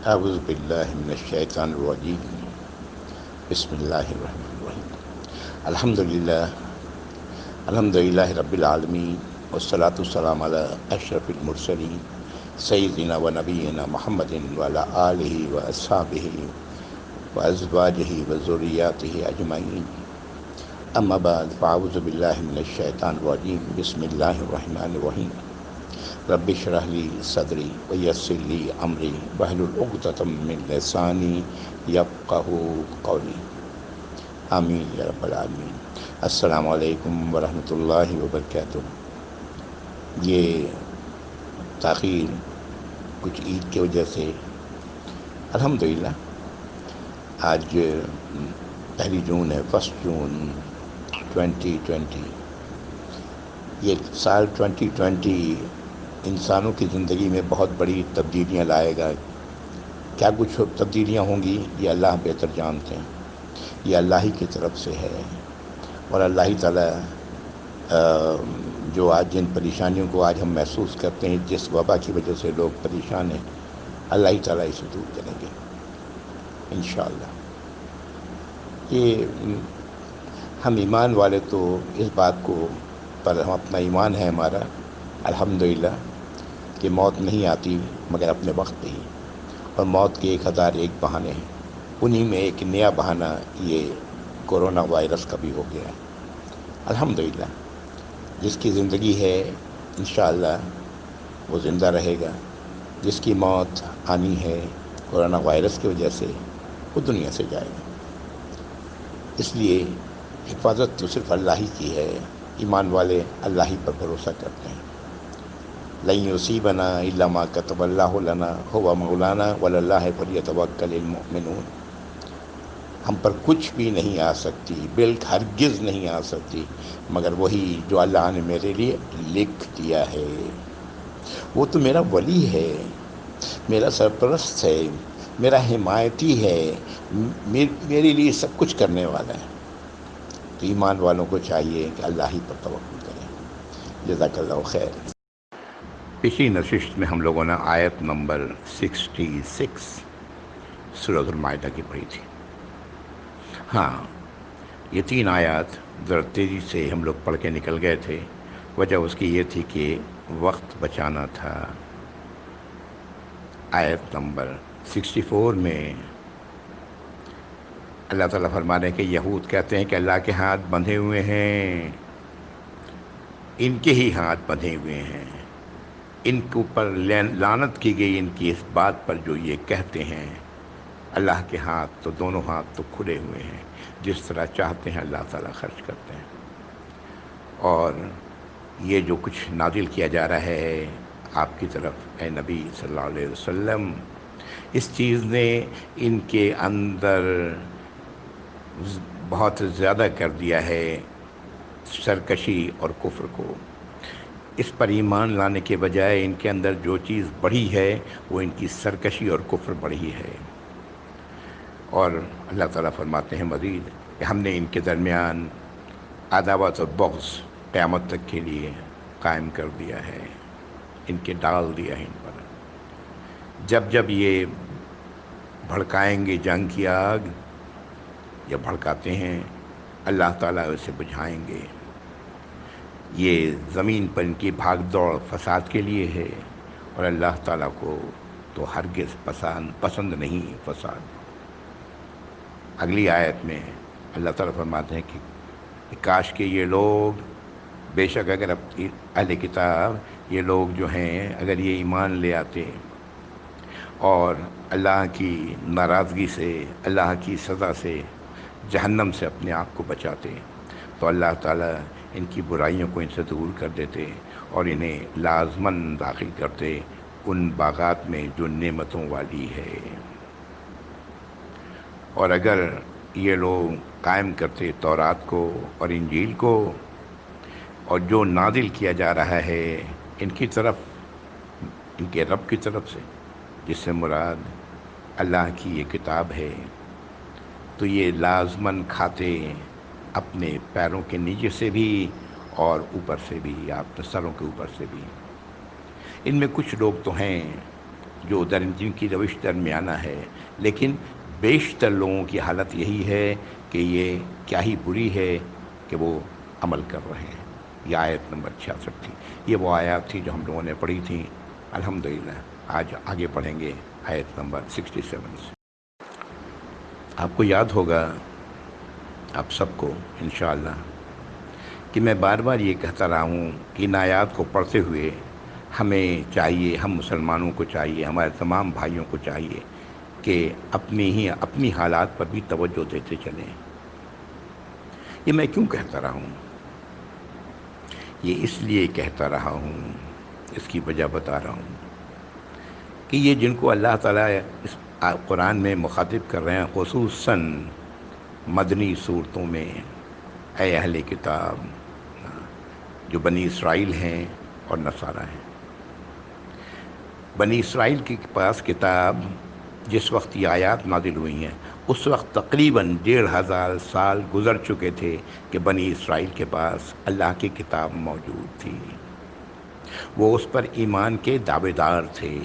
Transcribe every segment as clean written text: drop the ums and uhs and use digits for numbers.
اعوذ باللہ من الشیطان الرجیم بسم اللہ الرحمن الرحیم الحمدللہ رب العالمین والصلاة والسلام علی اشرف المرسلین سیدنا و نبینا محمد وعلی آلہ و اصحابہ و ازواجہ و ذریاتہ اجمعین اما بعد فاعوذ باللہ من الشیطان الرجیم بسم اللہ الرحمن الرحیم رب اشرح لی صدری ویسر لی امری واحلل عقدۃ من لسانی یفقہوا قولی آمین یا رب العالمین۔ السلام علیکم ورحمۃ اللہ وبرکاتہ۔ یہ تاخیر کچھ عید کی وجہ سے الحمدللہ آج 1 جون ہے، 1 جون 2020۔ یہ سال 2020 انسانوں کی زندگی میں بہت بڑی تبدیلیاں لائے گا۔ کیا کچھ تبدیلیاں ہوں گی یہ اللہ بہتر جانتے ہیں، یہ اللہ ہی کی طرف سے ہے، اور اللہ ہی تعالیٰ جو آج جن پریشانیوں کو آج ہم محسوس کرتے ہیں، جس وبا کی وجہ سے لوگ پریشان ہیں، اللہ ہی تعالیٰ اسے دور کریں گے انشاءاللہ۔ یہ ہم ایمان والے تو اس بات کو پر ہم اپنا ایمان ہے ہمارا الحمدللہ کہ موت نہیں آتی مگر اپنے وقت پہ ہی، اور موت کے 1001 بہانے ہیں، انہی میں ایک نیا بہانہ یہ کورونا وائرس کا بھی ہو گیا ہے۔ الحمدللہ جس کی زندگی ہے انشاءاللہ وہ زندہ رہے گا، جس کی موت آنی ہے کورونا وائرس کی وجہ سے وہ دنیا سے جائے گا۔ اس لیے حفاظت تو صرف اللہ ہی کی ہے، ایمان والے اللہ ہی پر بھروسہ کرتے ہیں۔ لن یصیبنا الا ما کتب اللہ لنا هو مولانا وعلی اللہ فلیتوکل المؤمنون۔ ہم پر کچھ بھی نہیں آ سکتی، بالکل ہرگز نہیں آ سکتی، مگر وہی جو اللہ نے میرے لیے لکھ دیا ہے۔ وہ تو میرا ولی ہے، میرا سرپرست ہے، میرا حمایتی ہے، میرے لیے سب کچھ کرنے والا ہے۔ تو ایمان والوں کو چاہیے کہ اللہ ہی پر توکل کریں۔ جزاک اللہ خیر۔ پچھلی نشست میں ہم لوگوں نے آیت نمبر 66 سورۃ المائدہ کی پڑھی تھی۔ ہاں، یہ 3 آیات ذرا تیزی سے ہم لوگ پڑھ کے نکل گئے تھے، وجہ اس کی یہ تھی کہ وقت بچانا تھا۔ آیت نمبر 64 میں اللہ تعالیٰ فرمانے کہ یہود کہتے ہیں کہ اللہ کے ہاتھ بندھے ہوئے ہیں، ان کے ہی ہاتھ بندھے ہوئے ہیں، ان کے اوپر لعنت کی گئی ان کی اس بات پر جو یہ کہتے ہیں۔ اللہ کے ہاتھ تو دونوں ہاتھ تو کھلے ہوئے ہیں، جس طرح چاہتے ہیں اللہ تعالیٰ خرچ کرتے ہیں۔ اور یہ جو کچھ نازل کیا جا رہا ہے آپ کی طرف اے نبی صلی اللہ علیہ وسلم، اس چیز نے ان کے اندر بہت زیادہ کر دیا ہے سرکشی اور کفر کو۔ اس پر ایمان لانے کے بجائے ان کے اندر جو چیز بڑھی ہے وہ ان کی سرکشی اور کفر بڑھی ہے۔ اور اللہ تعالیٰ فرماتے ہیں مزید کہ ہم نے ان کے درمیان عداوت اور بغض قیامت تک کے لیے قائم کر دیا ہے، ان کے ڈال دیا ہے ان پر۔ جب جب یہ بھڑکائیں گے جنگ کی آگ، یا بھڑکاتے ہیں، اللہ تعالیٰ اسے بجھائیں گے۔ یہ زمین پر ان کی بھاگ دوڑ فساد کے لیے ہے، اور اللہ تعالیٰ کو تو ہرگز پسند نہیں فساد۔ اگلی آیت میں اللہ تعالیٰ فرماتے ہیں کہ کاش کہ یہ لوگ، بے شک اگر اہل کتاب یہ لوگ جو ہیں اگر یہ ایمان لے آتے اور اللہ کی ناراضگی سے، اللہ کی سزا سے، جہنم سے اپنے آپ کو بچاتے، تو اللہ تعالیٰ ان کی برائیوں کو ان سے دور کر دیتے اور انہیں لازماً داخل کرتے ان باغات میں جو نعمتوں والی ہے۔ اور اگر یہ لوگ قائم کرتے تورات کو اور انجیل کو، اور جو نازل کیا جا رہا ہے ان کی طرف، ان کے رب کی طرف سے، جس سے مراد اللہ کی یہ کتاب ہے، تو یہ لازماً کھاتے اپنے پیروں کے نیچے سے بھی اور اوپر سے بھی، آپ کے سروں کے اوپر سے بھی۔ ان میں کچھ لوگ تو ہیں جو جن کی روش درمیانہ ہے، لیکن بیشتر لوگوں کی حالت یہی ہے کہ یہ کیا ہی بری ہے کہ وہ عمل کر رہے ہیں۔ یہ آیت نمبر 66 تھی۔ یہ وہ آیات تھی جو ہم لوگوں نے پڑھی تھی الحمدللہ۔ آج آگے پڑھیں گے آیت نمبر 67 سے۔ آپ کو یاد ہوگا، آپ سب کو انشاءاللہ، کہ میں بار بار یہ کہتا رہا ہوں کہ ان آیات کو پڑھتے ہوئے ہمیں چاہیے، ہم مسلمانوں کو چاہیے، ہمارے تمام بھائیوں کو چاہیے کہ اپنی حالات پر بھی توجہ دیتے چلیں۔ یہ میں کیوں کہتا رہا ہوں؟ یہ اس لیے کہتا رہا ہوں، اس کی وجہ بتا رہا ہوں کہ یہ جن کو اللہ تعالیٰ اس قرآن میں مخاطب کر رہے ہیں، خصوصاً مدنی صورتوں میں، اے اہل کتاب، جو بنی اسرائیل ہیں اور نصارہ ہیں۔ بنی اسرائیل کے پاس کتاب جس وقت یہ آیات نازل ہوئی ہیں، اس وقت تقریباً 1500 سال گزر چکے تھے کہ بنی اسرائیل کے پاس اللہ کی کتاب موجود تھی۔ وہ اس پر ایمان کے دعوے دار تھے۔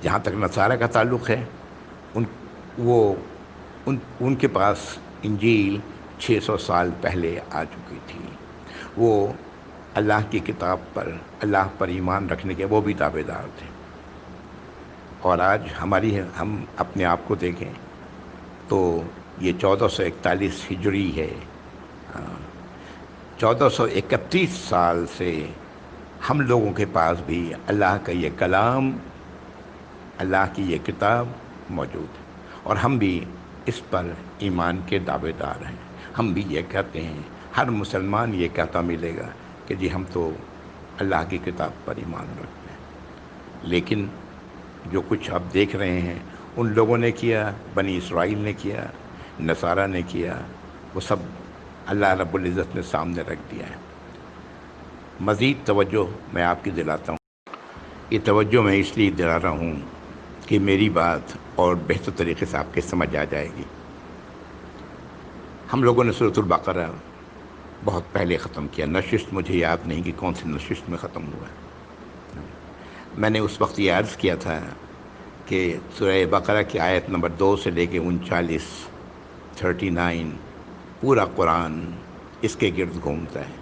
جہاں تک نصارہ کا تعلق ہے، ان کے پاس انجیل 600 سال پہلے آ چکی تھی۔ وہ اللہ کی کتاب پر، اللہ پر ایمان رکھنے کے وہ بھی دعوے دار تھے۔ اور آج ہم اپنے آپ کو دیکھیں تو یہ 1441 ہجری ہے۔ 1431 سال سے ہم لوگوں کے پاس بھی اللہ کا یہ کلام، اللہ کی یہ کتاب موجود ہے، اور ہم بھی اس پر ایمان کے دعوے دار ہیں۔ ہم بھی یہ کہتے ہیں، ہر مسلمان یہ کہتا ملے گا کہ جی ہم تو اللہ کی کتاب پر ایمان رکھتے ہیں۔ لیکن جو کچھ آپ دیکھ رہے ہیں ان لوگوں نے کیا، بنی اسرائیل نے کیا، نصارہ نے کیا، وہ سب اللہ رب العزت نے سامنے رکھ دیا ہے۔ مزید توجہ میں آپ کی دلاتا ہوں۔ یہ توجہ میں اس لیے دلا رہا ہوں کہ میری بات اور بہتر طریقے سے آپ کے سمجھ آ جائے گی۔ ہم لوگوں نے سورۃ البقرہ بہت پہلے ختم کیا، نشست مجھے یاد نہیں کہ کون سی نشست میں ختم ہوا ہے۔ میں نے اس وقت یہ عرض کیا تھا کہ سورہ بقرہ کی آیت نمبر 2 سے لے کے 39 پورا قرآن اس کے گرد گھومتا ہے۔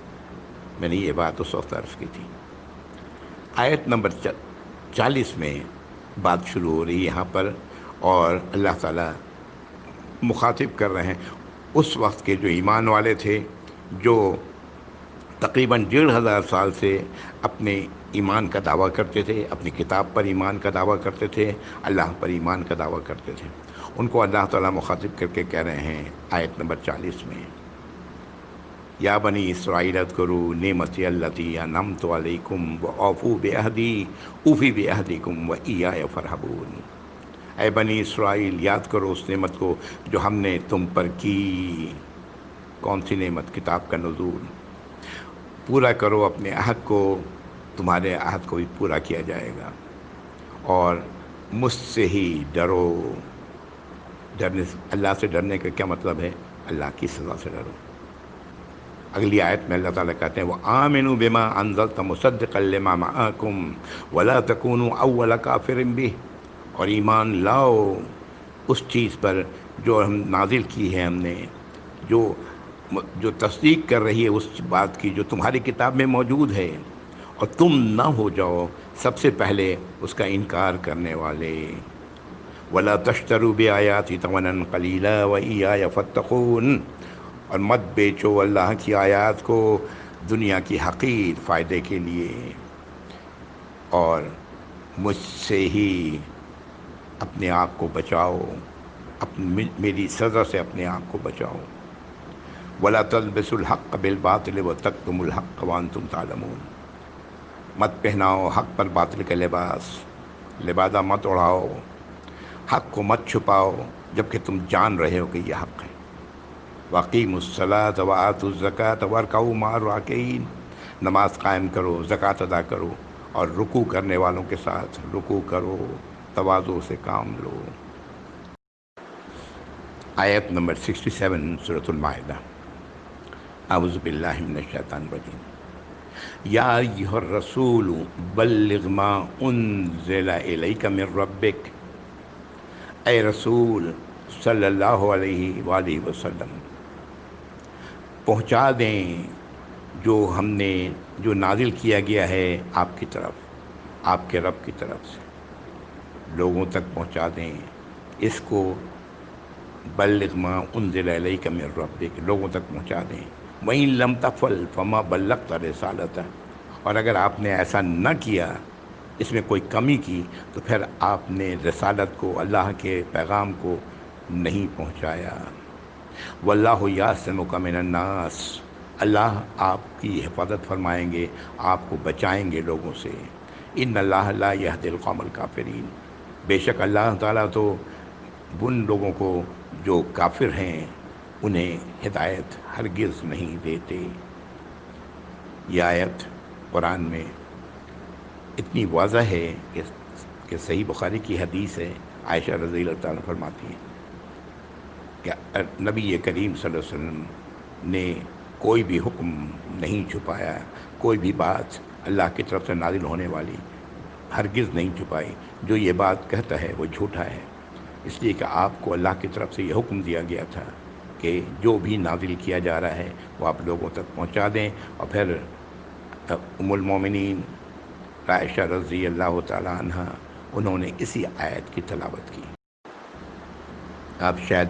میں نے یہ بات اس وقت عرض کی تھی۔ آیت نمبر 40 میں بات شروع ہو رہی ہے یہاں پر، اور اللہ تعالیٰ مخاطب کر رہے ہیں اس وقت کے جو ایمان والے تھے، جو تقریباً 1500 سال سے اپنے ایمان کا دعویٰ کرتے تھے، اپنی کتاب پر ایمان کا دعویٰ کرتے تھے، اللہ پر ایمان کا دعویٰ کرتے تھے۔ ان کو اللہ تعالیٰ مخاطب کر کے کہہ رہے ہیں آیت نمبر 40 میں، یا بنی اسرائیل اذکروا نعمتی التی انعمت علیکم واوفوا بعہدی اوفی بعہدکم وایای فارہبون۔ اے بنی اسرائیل، یاد کرو اس نعمت کو جو ہم نے تم پر کی۔ کون سی نعمت؟ کتاب کا نزول۔ پورا کرو اپنے عہد کو، تمہارے عہد کو بھی پورا کیا جائے گا، اور مجھ سے ہی ڈرو۔ اللہ سے ڈرنے کا کیا مطلب ہے؟ اللہ کی سزا سے ڈرو۔ اگلی آیت میں اللہ تعالیٰ کہتے ہیں وَآمِنُوا بِمَا أَنزَلْتَ مُصَدِّقًا لِمَا مَعَكُمْ وَلَا تَكُونُوا أَوَّلَ كَافِرٍ بِهِ، اور ایمان لاؤ اس چیز پر جو ہم نازل کی ہے، ہم نے جو تصدیق کر رہی ہے اس بات کی جو تمہاری کتاب میں موجود ہے، اور تم نہ ہو جاؤ سب سے پہلے اس کا انکار کرنے والے۔ وَلَا تَشْتَرُوا بِآيَاتِي ثَمَنًا قَلِيلًا وَإِيَّايَ فَاتَّقُونِ، اور مت بیچو اللہ کی آیات کو دنیا کی حقیر فائدے کے لیے، اور مجھ سے ہی اپنے آپ کو بچاؤ، میری سزا سے اپنے آپ کو بچاؤ۔ وَلَا تَلْبِسُوا الْحَقَّ بِالْبَاطِلِ وَتَكْتُمُوا الْحَقَّ وَأَنْتُمْ تَعْلَمُونَ، مت پہناؤ حق پر باطل کا لبادہ مت اڑاؤ، حق کو مت چھپاؤ جبکہ تم جان رہے ہو کہ یہ حق ہے۔ وَأَقِيمُوا الصَّلَاةَ وَآتُوا الزَّكَاةَ وَارْكَعُوا مَعَ الرَّاكِعِينَ، نماز قائم کرو، زکوٰۃ ادا کرو، اور رکوع کرنے والوں کے ساتھ رکوع کرو، تواضع سے کام لو۔ آیت نمبر 67 سورۃ المائدہ۔ اعوذ باللہ من الشیطان الرجیم۔ یا ایھا الرسول بلغ ما انزل الیک من ربک، اے رسول صلی اللہ علیہ وآلہ وسلم پہنچا دیں جو ہم نے جو نازل کیا گیا ہے آپ کی طرف، آپ کے رب کی طرف سے، لوگوں تک پہنچا دیں اس کو۔ بلغ ما انزل الیک من ربک، لوگوں تک پہنچا دیں۔ وَإِن لَمْ تَفْعَلْ فَمَا بَلَّغْتَ رِسَالَتَهُ، اور اگر آپ نے ایسا نہ کیا، اس میں کوئی کمی کی، تو پھر آپ نے رسالت کو، اللہ کے پیغام کو نہیں پہنچایا۔ وَاللَّهُ يَعْصِمُكَ مِنَ النَّاسِ، اللہ آپ کی حفاظت فرمائیں گے، آپ کو بچائیں گے لوگوں سے۔ ان اللہ لا يهدي القوم الكافرین، بے شک اللہ تعالیٰ تو ان لوگوں کو جو کافر ہیں انہیں ہدایت ہرگز نہیں دیتے۔ یہ آیت قرآن میں اتنی واضح ہے کہ صحیح بخاری کی حدیث ہے، عائشہ رضی اللہ تعالیٰ فرماتی ہیں کہ نبی کریم صلی اللہ علیہ وسلم نے کوئی بھی حکم نہیں چھپایا، کوئی بھی بات اللہ کی طرف سے نازل ہونے والی ہرگز نہیں چھپائی۔ جو یہ بات کہتا ہے وہ جھوٹا ہے، اس لیے کہ آپ کو اللہ کی طرف سے یہ حکم دیا گیا تھا کہ جو بھی نازل کیا جا رہا ہے وہ آپ لوگوں تک پہنچا دیں۔ اور پھر ام المومنین عائشہ رضی اللہ تعالیٰ عنہ انہوں نے اسی آیت کی تلاوت کی۔ آپ شاید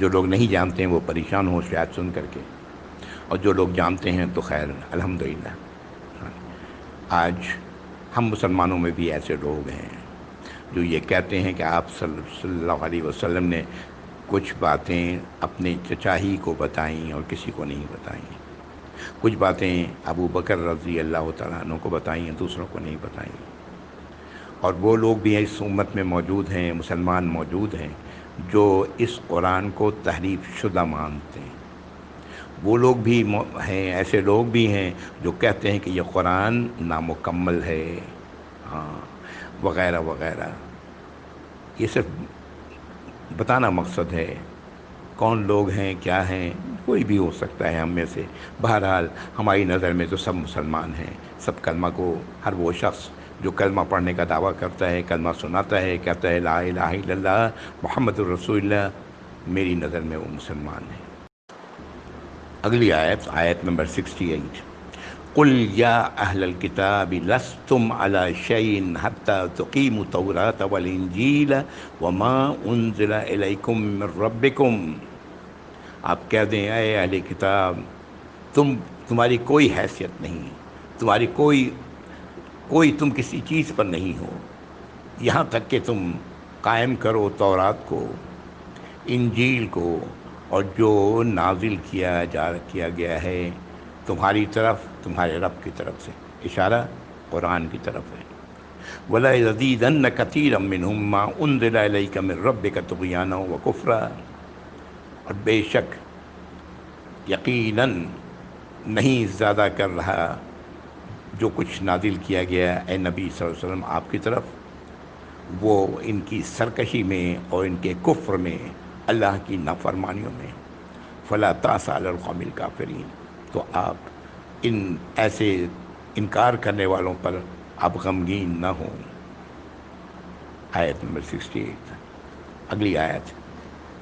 جو لوگ نہیں جانتے ہیں وہ پریشان ہوں شاید سن کر کے، اور جو لوگ جانتے ہیں تو خیر الحمدللہ۔ آج ہم مسلمانوں میں بھی ایسے لوگ ہیں جو یہ کہتے ہیں کہ آپ صلی اللہ علیہ وسلم نے کچھ باتیں اپنے چچا ہی کو بتائیں اور کسی کو نہیں بتائیں، کچھ باتیں ابو بکر رضی اللہ تعالیٰ عنہ کو بتائیں ہیں، دوسروں کو نہیں بتائیں۔ اور وہ لوگ بھی اس امت میں موجود ہیں، مسلمان موجود ہیں جو اس قرآن کو تحریف شدہ مانتے ہیں۔ وہ لوگ بھی ہیں، ایسے لوگ بھی ہیں جو کہتے ہیں کہ یہ قرآن نامکمل ہے، وغیرہ وغیرہ۔ یہ صرف بتانا مقصد ہے، کون لوگ ہیں کیا ہیں، کوئی بھی ہو سکتا ہے ہم میں سے۔ بہرحال ہماری نظر میں تو سب مسلمان ہیں، سب کلمہ کو، ہر وہ شخص جو کلمہ پڑھنے کا دعویٰ کرتا ہے، کلمہ سناتا ہے، کہتا ہے لا الہ الا اللہ محمد الرسول اللہ، میری نظر میں وہ مسلمان ہے۔ اگلی آیت، آیت نمبر 68، قل یا اہل الکتاب لستم علی شیء حتی تقیموا التوراۃ والانجیل وما انزل الیکم من ربکم، آپ کہہ دیں اے اہل کتاب تمہاری کوئی حیثیت نہیں، تمہاری کوئی تم کسی چیز پر نہیں ہو، یہاں تک کہ تم قائم کرو تورات کو، انجیل کو، اور جو نازل کیا گیا ہے تمہاری طرف، تمہارے رب کی طرف سے، اشارہ قرآن کی طرف ہے۔ وَلَيَزِيدَنَّ كَثِيرًا مِّنْهُم مَّا أُنزِلَ إِلَيْكَ مِن رَّبِّكَ طُغْيَانًا وَكُفْرًا، اور بے شک یقیناً نہیں زیادہ کر رہا جو کچھ نازل کیا گیا اے نبی صلی اللہ علیہ وسلم آپ کی طرف، وہ ان کی سرکشی میں اور ان کے کفر میں، اللہ کی نافرمانیوں میں۔ فلا تأس علی القوم الکافرین، تو آپ ان ایسے انکار کرنے والوں پر آپ غمگین نہ ہوں۔ آیت نمبر 68، اگلی آیت،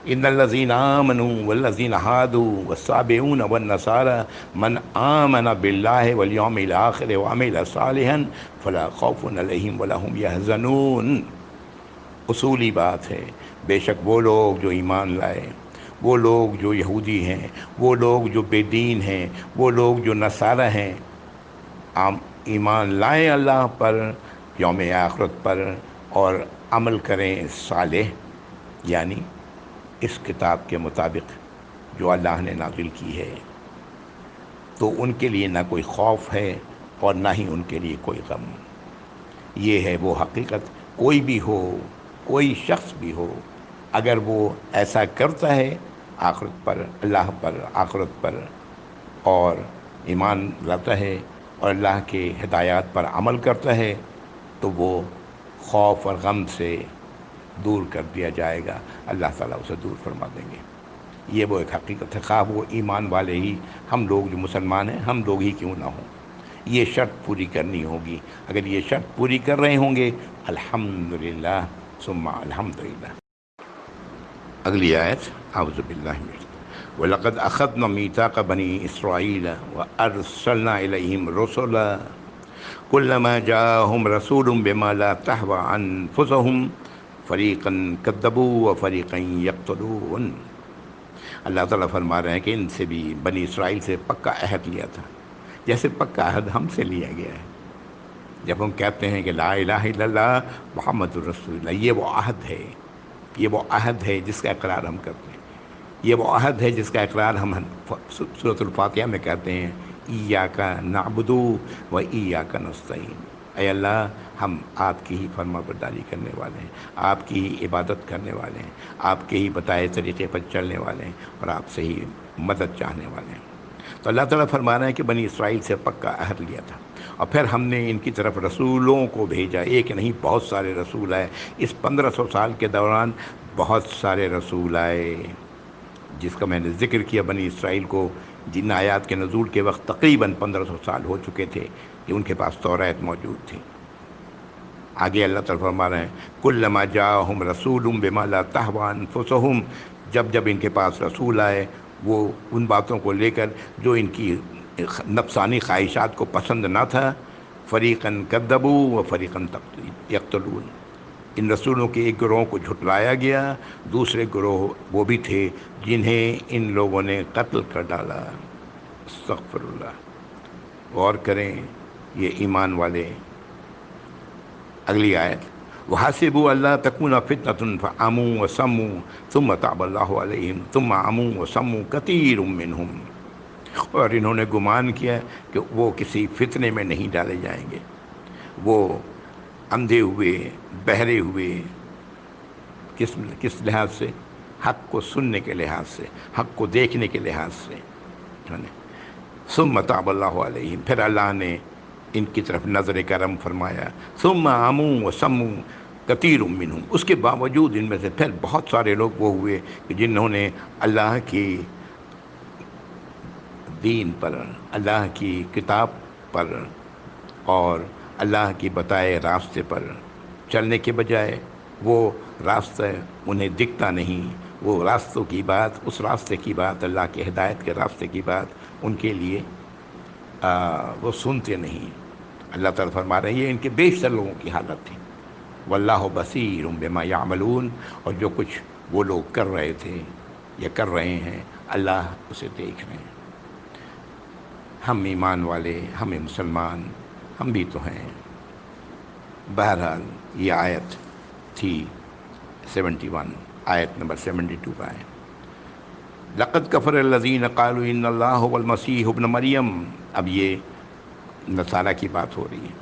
ان الذین آمنوا والذین ہادوا والصابئون والنصارى من آمن باللہ والیوم الآخر وعمل صالحا فلا خوف علیہم ولا هم یحزنون۔ اصولی بات ہے، بے شک وہ لوگ جو ایمان لائے، وہ لوگ جو یہودی ہیں، وہ لوگ جو بے دین ہیں، وہ لوگ جو نصارہ ہیں، ایمان لائیں اللہ پر، یوم آخرت پر، اور عمل کریں صالح، یعنی اس کتاب کے مطابق جو اللہ نے نازل کی ہے، تو ان کے لیے نہ کوئی خوف ہے اور نہ ہی ان کے لیے کوئی غم۔ یہ ہے وہ حقیقت، کوئی بھی ہو، کوئی شخص بھی ہو، اگر وہ ایسا کرتا ہے آخرت پر، اللہ پر، آخرت پر، اور ایمان لاتا ہے اور اللہ کے ہدایات پر عمل کرتا ہے، تو وہ خوف اور غم سے دور کر دیا جائے گا، اللہ تعالیٰ اسے دور فرما دیں گے۔ یہ وہ ایک حقیقت ہے، خواہ وہ ایمان والے ہی، ہم لوگ جو مسلمان ہیں ہم لوگ ہی کیوں نہ ہوں، یہ شرط پوری کرنی ہوگی. اگر یہ شرط پوری کر رہے ہوں گے الحمدللہ ثم الحمدللہ. اگلی آیت اعوذ باللہ من وَلَقَدْ أَخَذْنَا مِيثَاقَ بَنِي إِسْرَائِيلَ وَأَرْسَلْنَا إِلَيْهِمْ رُسُلًا كُلَّمَا جَاءَهُمْ رَسُولٌ بِمَا لَا تَهْوَىٰ أَنفُسُهُمْ فَرِيقًا كَذَّبُوا وَفَرِيقًا يَقْتُلُونَ. اللہ تعالیٰ فرما رہے ہیں کہ ان سے بھی بنی اسرائیل سے پکا عہد لیا تھا جیسے پکا عہد ہم سے لیا گیا ہے. جب ہم کہتے ہیں کہ لا الہ الا اللہ محمد الرسول اللہ، یہ وہ عہد ہے، یہ وہ عہد ہے جس کا اقرار ہم کرتے ہیں. یہ وہ عہد ہے جس کا اقرار ہم سورۃ الفاتحہ میں کہتے ہیں ایاک نعبد و ایاک نستعین. اے اللہ ہم آپ کی ہی فرما برداری کرنے والے ہیں، آپ کی ہی عبادت کرنے والے ہیں، آپ کے ہی بتائے طریقے پر چلنے والے ہیں اور آپ سے ہی مدد چاہنے والے ہیں. تو اللہ تعالیٰ فرما رہے ہیں کہ بنی اسرائیل سے پکا عہد لیا تھا اور پھر ہم نے ان کی طرف رسولوں کو بھیجا. ایک نہیں بہت سارے رسول آئے. اس 1500 سال کے دوران بہت سارے رسول آئے جس کا میں نے ذکر کیا. بنی اسرائیل کو جن آیات کے نزول کے وقت تقریباً 1500 سال ہو چکے تھے کہ ان کے پاس توریت موجود تھی. آگے اللہ تعالیٰ فرما رہے ہیں کلما جاءہم رسول بما لا تہوی انفسہم، جب جب ان کے پاس رسول آئے وہ ان باتوں کو لے کر جو ان کی نفسانی خواہشات کو پسند نہ تھا، فریقاً کذبوا و فریقاً یقتلون. ان رسولوں کے ایک گروہ کو جھٹلایا گیا، دوسرے گروہ وہ بھی تھے جنہیں ان لوگوں نے قتل کر ڈالا. استغفر اللہ. غور کریں یہ ایمان والے. اگلی آیت وَحَسِبُوا أَلَّا تَكُونَ فِتْنَةٌ فَعَمُوا وَصَمُّوا ثُمَّ تَابَ اللَّهُ عَلَيْهِمْ ثُمَّ عَمُوا وَصَمُّوا كَثِيرٌ مِّنْهُمْ. اور انہوں نے گمان کیا کہ وہ کسی فتنے میں نہیں ڈالے جائیں گے. وہ اندھے ہوئے، بہرے ہوئے، کس لحاظ سے؟ حق کو سننے کے لحاظ سے، حق کو دیکھنے کے لحاظ سے. ثم تاب اللہ علیہم، پھر اللہ نے ان کی طرف نظر کرم فرمایا. ثم عموا وصموا کثیر منہم، اس کے باوجود ان میں سے پھر بہت سارے لوگ وہ ہوئے کہ جنہوں نے اللہ کی دین پر، اللہ کی کتاب پر اور اللہ کی بتائے راستے پر چلنے کے بجائے وہ راستہ انہیں دکھتا نہیں، وہ راستوں کی بات، اس راستے کی بات، اللہ کے ہدایت کے راستے کی بات ان کے لیے وہ سنتے نہیں. اللہ تعالیٰ فرما رہے ہیں یہ ان کے بیشتر لوگوں کی حالت تھی. واللہ بصیر بما یعملون، اور جو کچھ وہ لوگ کر رہے تھے یا کر رہے ہیں اللہ اسے دیکھ رہے ہیں. ہم ایمان والے، ہم مسلمان، ہم بھی تو ہیں. بہرحال یہ آیت تھی 71، آیت نمبر 72 کا ہے. لقد کفر الذین قالوا ان اللہ هو المسیح ابن مریم. اب یہ نصارہ کی بات ہو رہی ہے.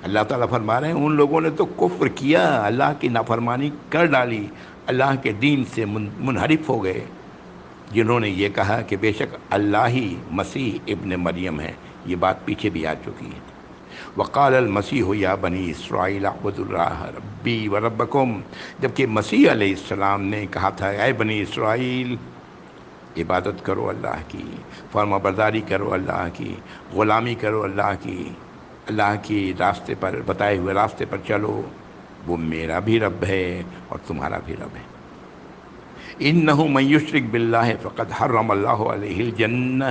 اللہ تعالیٰ فرما رہے ہیں ان لوگوں نے تو کفر کیا، اللہ کی نافرمانی کر ڈالی، اللہ کے دین سے منحرف ہو گئے، جنہوں نے یہ کہا کہ بے شک اللہ ہی مسیح ابن مریم ہے. یہ بات پیچھے بھی آ چکی ہے. وقال المسیح یا بنی اسرائیل اعبدوا اللہ ربی وربکم، جبکہ مسیح علیہ السلام نے کہا تھا اے بنی اسرائیل عبادت کرو اللہ کی، فرما برداری کرو اللہ کی، غلامی کرو اللہ کی راستے پر، بتائے ہوئے راستے پر چلو، وہ میرا بھی رب ہے اور تمہارا بھی رب ہے. انہ من یشرک باللہ فقد حرم اللہ علیہ الجنہ،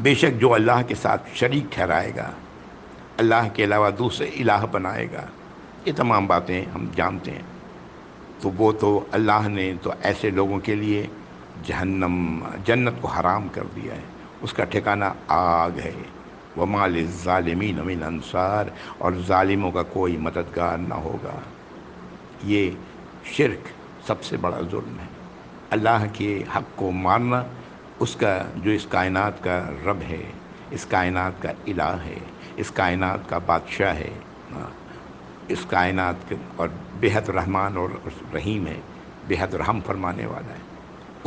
بے شک جو اللہ کے ساتھ شریک ٹھہرائے گا، اللہ کے علاوہ دوسرے الہ بنائے گا، یہ تمام باتیں ہم جانتے ہیں، تو وہ تو اللہ نے تو ایسے لوگوں کے لیے جنت کو حرام کر دیا ہے، اس کا ٹھکانہ آگ ہے. وما للظالمین من انصار، اور ظالموں کا کوئی مددگار نہ ہوگا. یہ شرک سب سے بڑا ظلم ہے. اللہ کے حق کو مارنا، اس کا جو اس کائنات کا رب ہے، اس کائنات کا الہ ہے، اس کائنات کا بادشاہ ہے، اس کائنات کے اور بے حد رحمان اور رحیم ہے، بے حد رحم فرمانے والا ہے،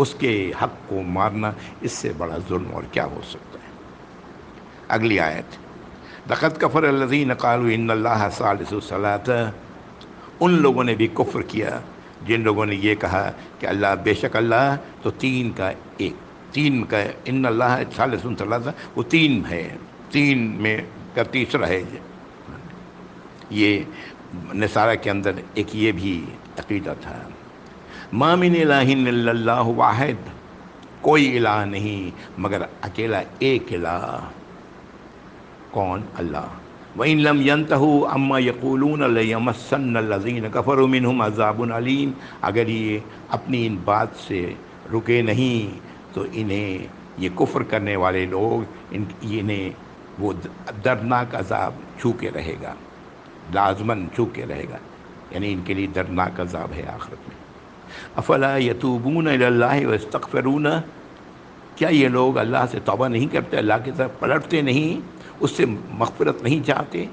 اس کے حق کو مارنا اس سے بڑا ظلم اور کیا ہو سکتا ہے. اگلی آیت لقد کفر الذین قالوا ان اللہ ثالث ثلاثہ، ان لوگوں نے بھی کفر کیا جن لوگوں نے یہ کہا کہ اللہ، بے شک اللہ تو تین کا ایک، تین کا ان اللہ ثالث ثلاثہ، وہ تین ہے، تین میں کا تیسرا ہے یہ نصارہ کے اندر ایک یہ بھی عقیدہ تھا۔ ما من الہ الا اللہ واحد، کوئی الہ نہیں مگر اکیلا ایک الہ، کون؟ اللہ۔ وَإِن لَمْ يَنْتَهُوا عَمَّا يَقُولُونَ لَيَمَسَّنَّ الَّذِينَ كَفَرُوا مِنْهُمْ عَذَابٌ عَلِيمٌ، اگر یہ اپنی ان بات سے رکے نہیں تو انہیں یہ کفر کرنے والے لوگ انہیں وہ دردناک عذاب چھو کے رہے گا، لازماً چھو کے رہے گا، یعنی ان کے لیے دردناک عذاب ہے آخرت میں۔ افلا یتوبون الی اللہ ویستغفرون، کیا یہ لوگ اللہ سے توبہ نہیں کرتے، اللہ کی طرف پلٹتے نہیں، اس سے مغفرت نہیں چاہتے؟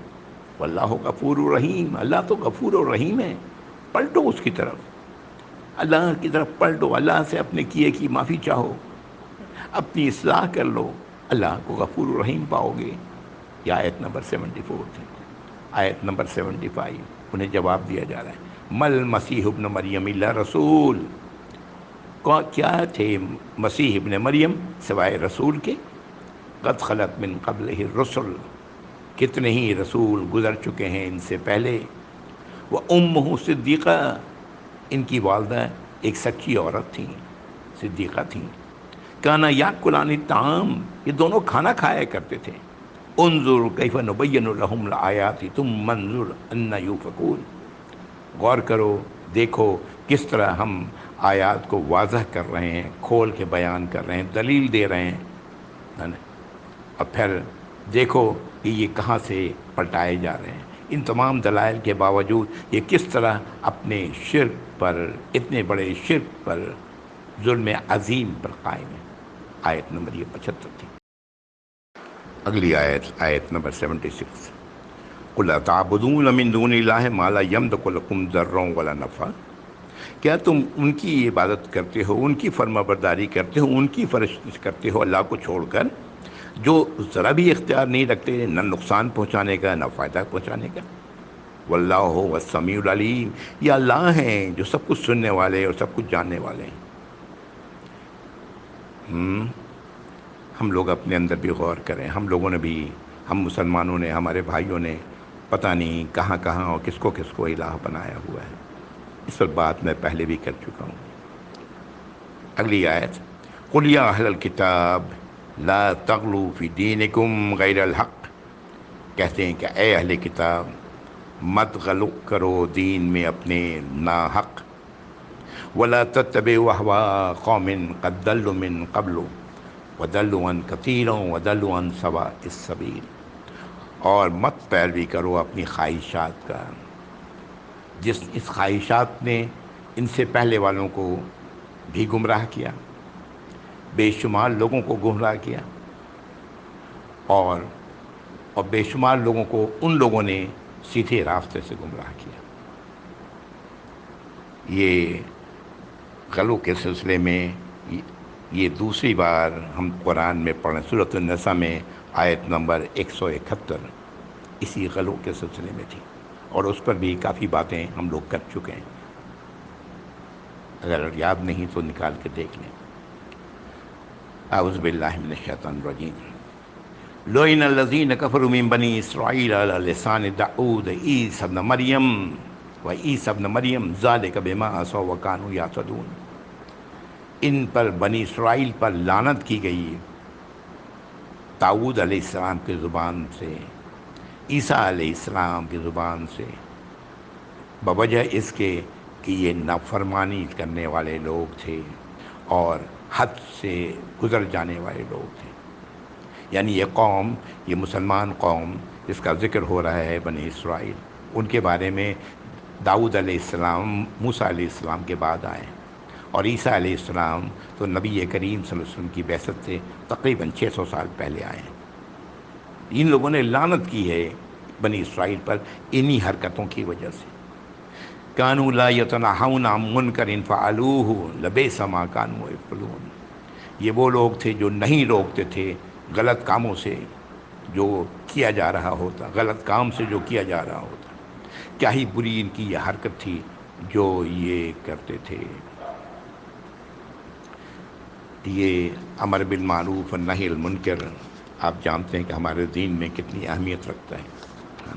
واللہ غفور الرحیم، اللہ تو غفور الرحیم ہے، پلٹو اس کی طرف، اللہ کی طرف پلٹو، اللہ سے اپنے کیے کی معافی چاہو، اپنی اصلاح کر لو، اللہ کو غفور الرحیم پاؤ گے۔ یہ آیت نمبر 74 تھی۔ آیت نمبر 75 انہیں جواب دیا جا رہا ہے، مل مسیح ابن مریم الا رسول، کیا تھے مسیح ابن مریم سوائے رسول کے؟ قد خلت من قبلہ الرسل، کتنے ہی رسول گزر چکے ہیں ان سے پہلے، وہ امہ صدیقہ، ان کی والدہ ایک سچی عورت تھیں، صدیقہ تھیں، کانا یاکلان الطعام، یہ دونوں کھانا کھایا کرتے تھے، انظر کیف نبین لہم الآیات ثم انظر انا یؤفکون، غور کرو، دیکھو کس طرح ہم آیات کو واضح کر رہے ہیں، کھول کے بیان کر رہے ہیں، دلیل دے رہے ہیں، ہے نا؟ اور پھر دیکھو کہ یہ کہاں سے پلٹائے جا رہے ہیں، ان تمام دلائل کے باوجود یہ کس طرح اپنے شرک پر، اتنے بڑے شرک پر، ظلم عظیم پر قائم ہے۔ آیت نمبر یہ 75 تھی۔ اگلی آیت، آیت نمبر 76، قُلْ أَتَعْبُدُونَ مِن دُونِ اللَّهِ مَا لَا يَمْلِكُ لَكُمْ ضَرًّا وَلَا نَفْعًا، کیا تم ان کی عبادت کرتے ہو، ان کی فرما برداری کرتے ہو، ان کی فرشتش کرتے ہو اللہ کو چھوڑ کر، جو ذرا بھی اختیار نہیں رکھتے نہ نقصان پہنچانے کا نہ فائدہ پہنچانے کا؟ واللہ هو السمیع العلیم، یہ اللہ ہیں جو سب کچھ سننے والے اور سب کچھ جاننے والے ہیں۔ ہم لوگ اپنے اندر بھی غور کریں، ہم لوگوں نے بھی، ہم مسلمانوں نے، ہمارے بھائیوں نے پتہ نہیں کہاں کہاں اور کس کو الہ بنایا ہوا ہے، اس پر بات میں پہلے بھی کر چکا ہوں۔ اگلی آیت، قُلْ يَا أَهْلَ الْكِتَابِ لَا تَغْلُوا فِي دِينِكُمْ غَيْرَ الْحَقِّ، کہتے ہیں کہ اے اہل کتاب مت غلو کرو دین میں اپنے ناحق، وَلَا تَتَّبِعُوا أَهْوَاءَ قَوْمٍ قَدْ ضَلُّوا مِن قَبْلُ وَضَلُّوا عَن كَثِيرًا وَضَلُّوا عَن سَوَاءِ السَّبِيلِ، اور مت پیروی کرو اپنی خواہشات کا، اس خواہشات نے ان سے پہلے والوں کو بھی گمراہ کیا، بے شمار لوگوں کو گمراہ کیا، اور بے شمار لوگوں کو ان لوگوں نے سیدھے راستے سے گمراہ کیا۔ یہ غلو کے سلسلے میں یہ دوسری بار ہم قرآن میں پڑھیں، سورۃ النساء میں آیت نمبر 171 اسی غلو کے سلسلے میں تھی، اور اس پر بھی کافی باتیں ہم لوگ کر چکے ہیں، اگر یاد نہیں تو نکال کے دیکھ لیں۔ اعوذ باللہ من الشیطان الرجیم، لعن الذین کفروا من بنی اسرائیل علی لسان داؤد عیسی ابن مریم وعیسی ابن مریم ذلک بما عصوا وکانوا یعتدون، ان پر بنی اسرائیل پر لعنت کی گئی داؤد علیہ السلام کی زبان سے، عیسیٰ علیہ السلام کی زبان سے، بوجہ اس کے کہ یہ نافرمانی کرنے والے لوگ تھے اور حد سے گزر جانے والے لوگ تھے۔ یعنی یہ قوم، یہ مسلمان قوم جس کا ذکر ہو رہا ہے بنی اسرائیل، ان کے بارے میں داؤد علیہ السلام موسیٰ علیہ السلام کے بعد آئے، اور عیسیٰ علیہ السلام تو نبی کریم صلی اللہ علیہ وسلم کی بعثت سے تقریباً 600 سال پہلے آئے ہیں۔ ان لوگوں نے لعنت کی ہے بنی اسرائیل پر انہی حرکتوں کی وجہ سے۔ کانوا لا یتناہون عن منکر فعلوہ لبئس ما کانوا یفعلون، یہ وہ لوگ تھے جو نہیں روکتے تھے غلط کاموں سے جو کیا جا رہا ہوتا، غلط کام سے جو کیا جا رہا ہوتا، کیا ہی بری ان کی یہ حرکت تھی جو یہ کرتے تھے۔ یہ امر بالمعروف و نہی عن المنکر آپ جانتے ہیں کہ ہمارے دین میں کتنی اہمیت رکھتا ہے۔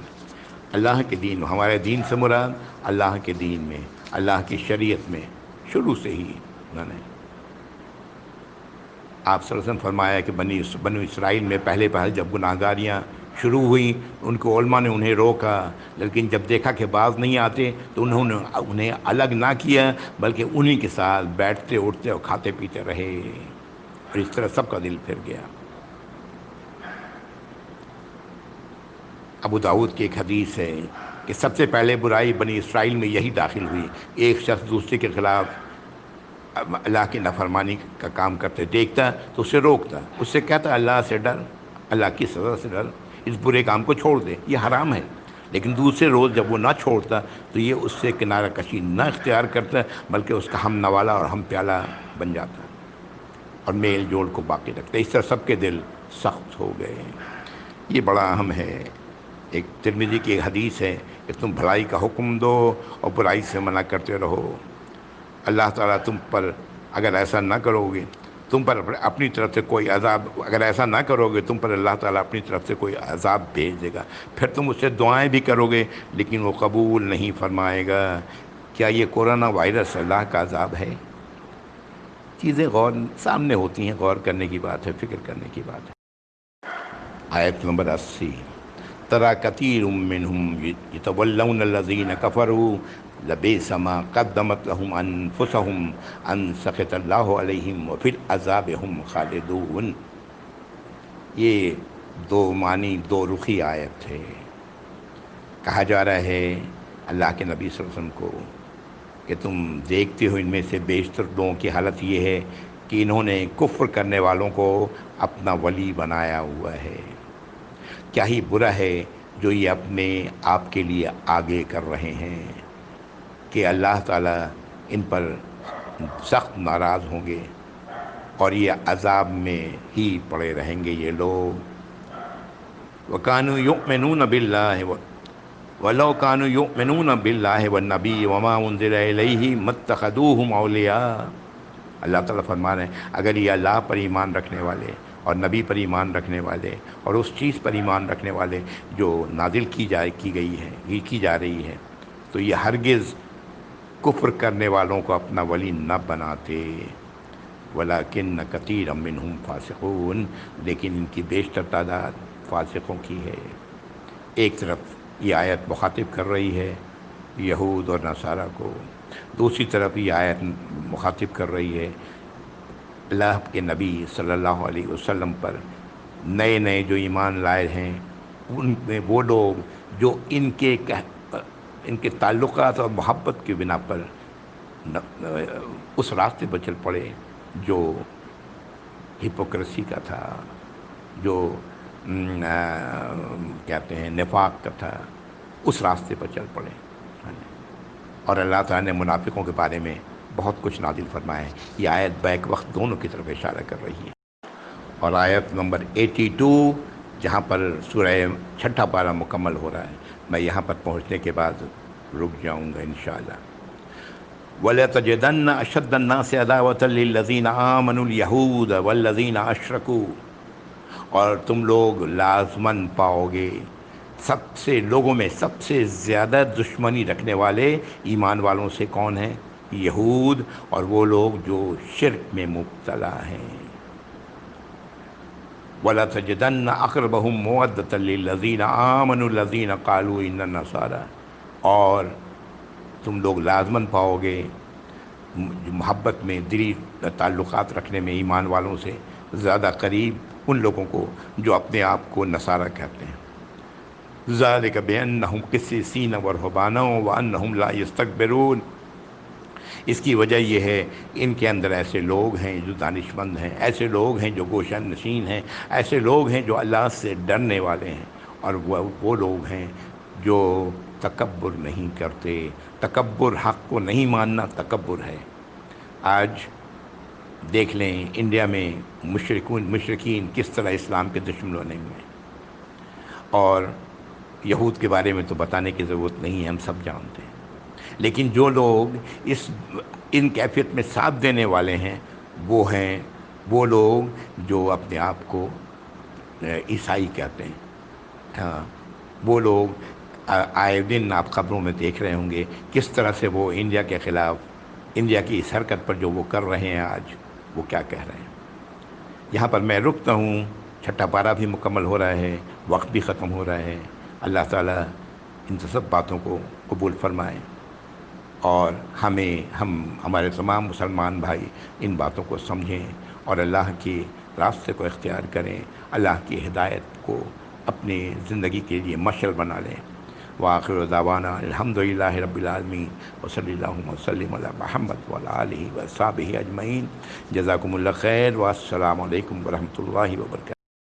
اللہ کے دین، ہمارے دین سے مراد اللہ کے دین میں، اللہ کی شریعت میں شروع سے ہی انہوں نے آپ صلی اللہ علیہ وسلم فرمایا کہ بنو اسرائیل میں پہلے جب گناہ گاریاں شروع ہوئیں ان کو علماء نے انہیں روکا، لیکن جب دیکھا کہ باز نہیں آتے تو انہوں نے انہیں الگ نہ کیا بلکہ انہی کے ساتھ بیٹھتے اٹھتے اور کھاتے پیتے رہے، اور اس طرح سب کا دل پھر گیا۔ ابو داؤد کی ایک حدیث ہے کہ سب سے پہلے برائی بنی اسرائیل میں یہی داخل ہوئی، ایک شخص دوسرے کے خلاف اللہ کی نافرمانی کا کام کرتے دیکھتا تو اسے روکتا، اس سے کہتا اللہ سے ڈر، اللہ کی سزا سے ڈر، اس برے کام کو چھوڑ دے، یہ حرام ہے۔ لیکن دوسرے روز جب وہ نہ چھوڑتا تو یہ اس سے کنارہ کشی نہ اختیار کرتا بلکہ اس کا ہم نوالا اور ہم پیالہ بن جاتا اور میل جوڑ کو باقی رکھتا۔ اس طرح سب کے دل سخت ہو گئے۔ یہ بڑا اہم ہے۔ ایک ترمذی کی ایک حدیث ہے کہ تم بھلائی کا حکم دو اور برائی سے منع کرتے رہو، اللہ تعالیٰ تم پر اگر ایسا نہ کرو گے تم پر اپنی طرف سے کوئی عذاب، اگر ایسا نہ کرو گے تم پر اللہ تعالیٰ اپنی طرف سے کوئی عذاب بھیج دے گا، پھر تم اس سے دعائیں بھی کرو گے لیکن وہ قبول نہیں فرمائے گا۔ کیا یہ کورونا وائرس اللہ کا عذاب ہے؟ چیزیں غور سامنے ہوتی ہیں، غور کرنے کی بات ہے، فکر کرنے کی بات ہے۔ آیت نمبر 80، ترى كثير منهم يتولون الذين كفروا لبئس ما قدمت لهم انفسهم ان سخط الله عليهم وفي العذاب هم خالدون۔ یہ دو معنی دو رخی آیت ہے۔ کہا جا رہا ہے اللہ کے نبی صلی اللہ علیہ وسلم کو کہ تم دیکھتے ہو ان میں سے بیشتر لوگوں کی حالت یہ ہے کہ انہوں نے کفر کرنے والوں کو اپنا ولی بنایا ہوا ہے۔ کیا ہی برا ہے جو یہ اپنے آپ کے لیے آگے کر رہے ہیں کہ اللہ تعالیٰ ان پر سخت ناراض ہوں گے اور یہ عذاب میں ہی پڑے رہیں گے یہ لوگ۔ وَكَانُوا يُؤْمِنُونَ بِاللَّهِ وَلَوْ كَانُوا يُؤْمِنُونَ بِاللَّهِ وَالنَّبِيِّ وَمَا أُنزِلَ إِلَيْهِ مَا اتَّخَذُوهُمْ أَوْلِيَاءَ۔ اللہ تعالیٰ فرما رہے ہیں اگر یہ اللہ پر ایمان رکھنے والے اور نبی پر ایمان رکھنے والے اور اس چیز پر ایمان رکھنے والے جو نازل کی جا رہی ہے تو یہ ہرگز کفر کرنے والوں کو اپنا ولی نہ بناتے۔ وَلَكِنَّ كَثِيرًا مِّنْهُمْ فَاسِقُونَ، لیکن ان کی بیشتر تعداد فاسقوں کی ہے۔ ایک طرف یہ آیت مخاطب کر رہی ہے یہود اور نصارہ کو، دوسری طرف یہ آیت مخاطب کر رہی ہے اللہ کے نبی صلی اللہ علیہ وسلم پر نئے نئے جو ایمان لائے ہیں، ان میں وہ لوگ جو ان کے تعلقات اور محبت کی بنا پر اس راستے پر چل پڑے جو ہپوکریسی کا تھا، جو کہتے ہیں نفاق کا تھا، اس راستے پر چل پڑے۔ اور اللہ تعالیٰ نے منافقوں کے بارے میں بہت کچھ نازل فرمایا ہے۔ یہ آیت بیک وقت دونوں کی طرف اشارہ کر رہی ہے۔ اور آیت نمبر 82 جہاں پر سورہ چھٹا پارہ مکمل ہو رہا ہے، میں یہاں پر پہنچنے کے بعد رک جاؤں گا انشاءاللہ۔ وَلَتَجِدَنَّ أَشَدَّ النَّاسِ عَدَاوَةً لِلَّذِينَ آمَنُوا الْيَهُودَ وَالَّذِينَ أَشْرَكُوا، اور تم لوگ لازماً پاؤ گے لوگوں میں سب سے زیادہ دشمنی رکھنے والے ایمان والوں سے کون ہیں؟ یہود اور وہ لوگ جو شرک میں مبتلا ہیں۔ وَلَتَجِدَنَّ أَقْرَبَهُم مَّوَدَّةً لِلَّذِينَ آمَنُوا الَّذِينَ قَالُوا إِنَّا نَصَارَىٰ، اور تم لوگ لازماً پاؤ گے محبت میں، دلی تعلقات رکھنے میں ایمان والوں سے زیادہ قریب ان لوگوں کو جو اپنے آپ کو نصارہ کہتے ہیں۔ ذَلِكَ بِأَنَّهُمْ قِسِّيسِينَ وَرُهْبَانًا وَأَنَّهُمْ لَا يَسْتَكْبِرُونَ، اس کی وجہ یہ ہے ان کے اندر ایسے لوگ ہیں جو دانشمند ہیں، ایسے لوگ ہیں جو گوشہ نشین ہیں، ایسے لوگ ہیں جو اللہ سے ڈرنے والے ہیں، اور وہ لوگ ہیں جو تکبر نہیں کرتے۔ تکبر حق کو نہیں ماننا تکبر ہے۔ آج دیکھ لیں انڈیا میں مشرکین کس طرح اسلام کے دشمن بنے ہوئے ہیں، اور یہود کے بارے میں تو بتانے کی ضرورت نہیں ہے، ہم سب جانتے ہیں۔ لیکن جو لوگ ان کیفیت میں ساتھ دینے والے ہیں وہ ہیں وہ لوگ جو اپنے آپ کو عیسائی کہتے ہیں، ہاں، وہ لوگ آئے دن آپ خبروں میں دیکھ رہے ہوں گے کس طرح سے وہ انڈیا کے خلاف، انڈیا کی اس حرکت پر جو وہ کر رہے ہیں آج، وہ کیا کہہ رہے ہیں۔ یہاں پر میں رکتا ہوں، چھٹا پارہ بھی مکمل ہو رہا ہے، وقت بھی ختم ہو رہا ہے۔ اللہ تعالیٰ ان سب باتوں کو قبول فرمائیں، اور ہمارے تمام مسلمان بھائی ان باتوں کو سمجھیں اور اللہ کے راستے کو اختیار کریں، اللہ کی ہدایت کو اپنی زندگی کے لیے مشعل بنا لیں۔ وآخر دعوانا الحمدللہ رب العالمین، وصلی اللہ وسلم علی محمد وعلی آلہ وصحبہ اجمعین۔ جزاکم اللہ خیر، والسلام علیکم ورحمۃ اللہ وبرکاتہ۔